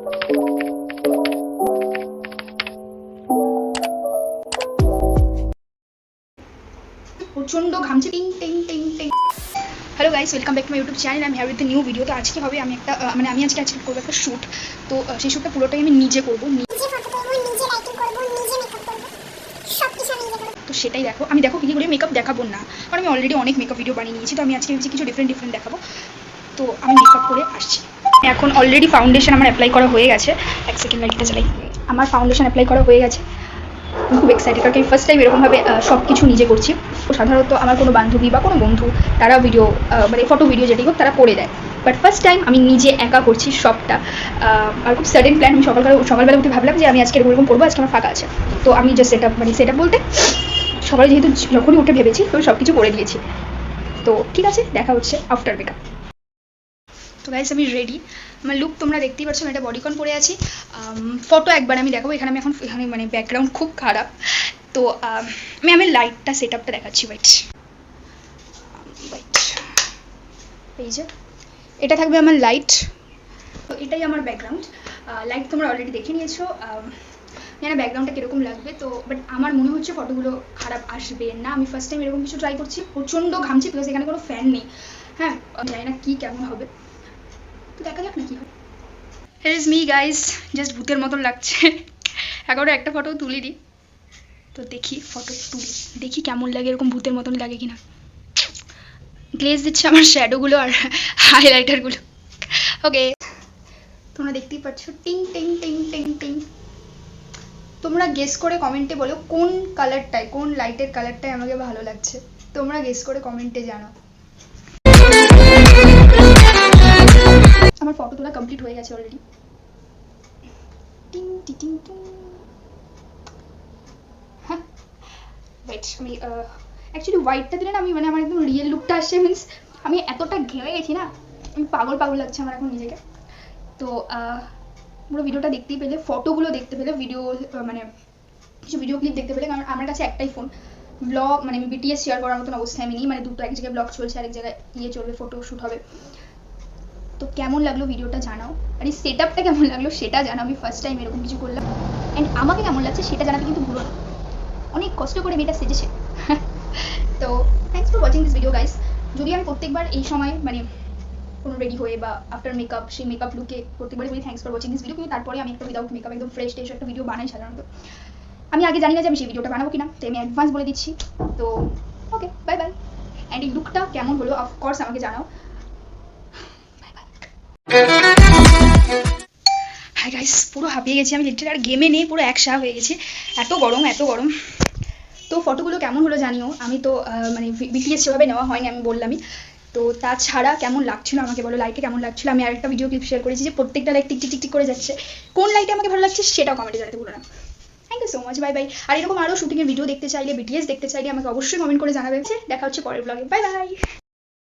প্রচন্ড ঘামছে, টিং টিং টিং টিং। Hello guys, welcome back to my YouTube channel. আমি হ্যাভ উইথ নিউ ভিডিও। তো আজকে হবে আমি একটা আমি আজকে করবো একটা শ্যুট। তো সেই শ্যুটটা পুরোটাই আমি নিজে করবো, তো সেটাই দেখো। আমি দেখো কী করে মেকআপ দেখাবো না, কারণ আমি অলরেডি অনেক মেকআপ ভিডিও বানিয়ে নিয়েছি। তো আমি আজকে ভেবেছি কিছু ডিফারেন্ট দেখাবো। তো আমি মেকআপ করে আসছি। এখন অলরেডি ফাউন্ডেশন আমার অ্যাপ্লাই করা হয়ে গেছে। এক সেকেন্ড লাইটটা চালাই। আমার ফাউন্ডেশন অ্যাপ্লাই করা হয়ে গেছে। আমি খুব এক্সাইটেড, কারণ আমি ফার্স্ট টাইম এরকমভাবে সব কিছু নিজে করছি। সাধারণত আমার কোনো বান্ধবী বা কোনো বন্ধু তারা ভিডিও মানে ফটো ভিডিও যেটি হোক তারা করে দেয়, বাট ফার্স্ট টাইম আমি নিজে একা করছি সবটা। আর খুব সাডেন প্ল্যান। আমি সকালবেলা উঠে ভাবলাম যে আমি আজকে এরকম করবো, আজকে আমার ফাঁকা আছে। তো আমি জাস্ট সেট আপ বলতে সকালে যেহেতু যখনই উঠে ভেবেছি তো সব কিছু করে দিয়েছি। তো ঠিক আছে, দেখা হচ্ছে আফটার মেকআপ। তো গাইস, আমি রেডি। আমার লুক তোমরা দেখতেই পাচ্ছ। আমি একটা বডিকন পরে আছি। ফটো একবার আমি দেখাবো। এখানে মানে ব্যাকগ্রাউন্ড খুব খারাপ। তো আমি লাইটটা সেট আপটা দেখাচ্ছি। ওয়েট, এই যে এটা থাকবে আমার লাইট। তো এটাই আমার ব্যাকগ্রাউন্ড। লাইট তোমরা অলরেডি দেখে নিয়েছো। জানি ব্যাকগ্রাউন্ডটা কীরকম লাগবে। তো বাট আমার মনে হচ্ছে ফটোগুলো খারাপ আসবে না। আমি ফার্স্ট টাইম এরকম কিছু ট্রাই করছি। প্রচণ্ড ঘামছি, প্লাস এখানে কোনো ফ্যান নেই। হ্যাঁ, জানি না কী কেমন হবে, তো দেখা যাক না কী হয়। Here is me guys, just ভূতের মতন লাগছে। এখনও একটা ফটো তুলিনি, তো দেখি ফটো তুলি, দেখি কেমন লাগে, এরকম ভূতের মতন লাগে কিনা। গ্লেজ দিচ্ছে আমার শ্যাডোগুলো আর হাইলাইটারগুলো। ওকে, তোমরা দেখতেই পাচ্ছ, টিং টিং টিং টিং টিং। তোমরা গেস করে কমেন্টে বলো কোন কালারটায়, কোন লাইটের কালারটায় আমাকে ভালো লাগছে। তোমরা গেস করে কমেন্টে জানাও। আমার ফটো তোলা কমপ্লিট হয়ে গেছে অলরেডি। টিং টিং টিং টিং। হ্যাঁ, ওয়েট, আমি অ্যাকচুয়ালি হোয়াইটটা দিলে না আমি আমার একদম রিয়েল লুকটা আসছে। মিনস আমি এতটা ঘেমে গেছি না, আমি পাগল লাগছে আমার এখন নিজেকে। তো পুরো ভিডিওটা দেখতেই পেলে, ফটোগুলো দেখতে পেলে, ভিডিও মানে কিছু ভিডিও ক্লিপ দেখতে পেলে। কারণ আমার কাছে একটাই ফোন। ব্লগ মানে আমি বিটিএস শেয়ার করার মতন অবস্থায় আমি নেই। মানে দুটো, এক জায়গায় ব্লগ চলছে, আরেক জায়গায় চলবে, ফটো শ্যুট হবে। তো কেমন লাগলো ভিডিওটা জানাও, আর এই সেট আপটা কেমন লাগলো সেটা জানাও। আমি ফার্স্ট টাইম এরকম কিছু করলাম, অ্যান্ড আমাকে কেমন লাগছে সেটা জানাতে কিন্তু ভুলো না। অনেক কষ্ট করে মেয়েটা সেজেছে। তো thanks for watching this video guys. যদি আমি প্রত্যেকবার এই সময় মানে কোনো রেডি হয়ে বা আফটার মেকআপ, সেই মেকআপ লুকে প্রত্যেকবারই বলি thanks for watching this video, কিন্তু তারপরে আমি একটা উইদাউট মেকআপ একদম ফ্রেশ টেস্ট একটা ভিডিও বানাই সাধারণত। আমি আগে জানি না যে আমি সেই ভিডিওটা বানাবো কিনা, তো আমি অ্যাডভান্স বলে দিচ্ছি। তো ওকে, বাই বাই। অ্যান্ড এই লুকটা কেমন হলো অফকোর্স আমাকে জানাও। হ্যাঁ গাইস, পুরো হাঁপিয়ে গেছি আমি লিটারালি, আর গেমে নেই, পুরো একসা হয়ে গেছি। এত গরম, এত গরম। তো ফটোগুলো কেমন হলো জানিও। আমি তো মানে বিটিএস সেভাবে নেওয়া হয়নি, আমি বললামই। তো তাছাড়া কেমন লাগছিল আমাকে বলো, লাইটে কেমন লাগছিল। আমি আরেকটা ভিডিও ক্লিপ শেয়ার করেছি যে প্রত্যেকটা লাইট টিক টিক টিক করে যাচ্ছে। কোন লাইটে আমাকে ভালো লাগছে সেটাও কমেন্টে জানাতে ভুলো না। Thank you so much, bye bye. আর এরকম আরও শুটিংয়ের ভিডিও দেখতে চাইলে, বিটিএস দেখতে চাইলে আমাকে অবশ্যই কমেন্ট করে জানাবেন। দেখা হচ্ছে পরের ব্লগে। Bye bye.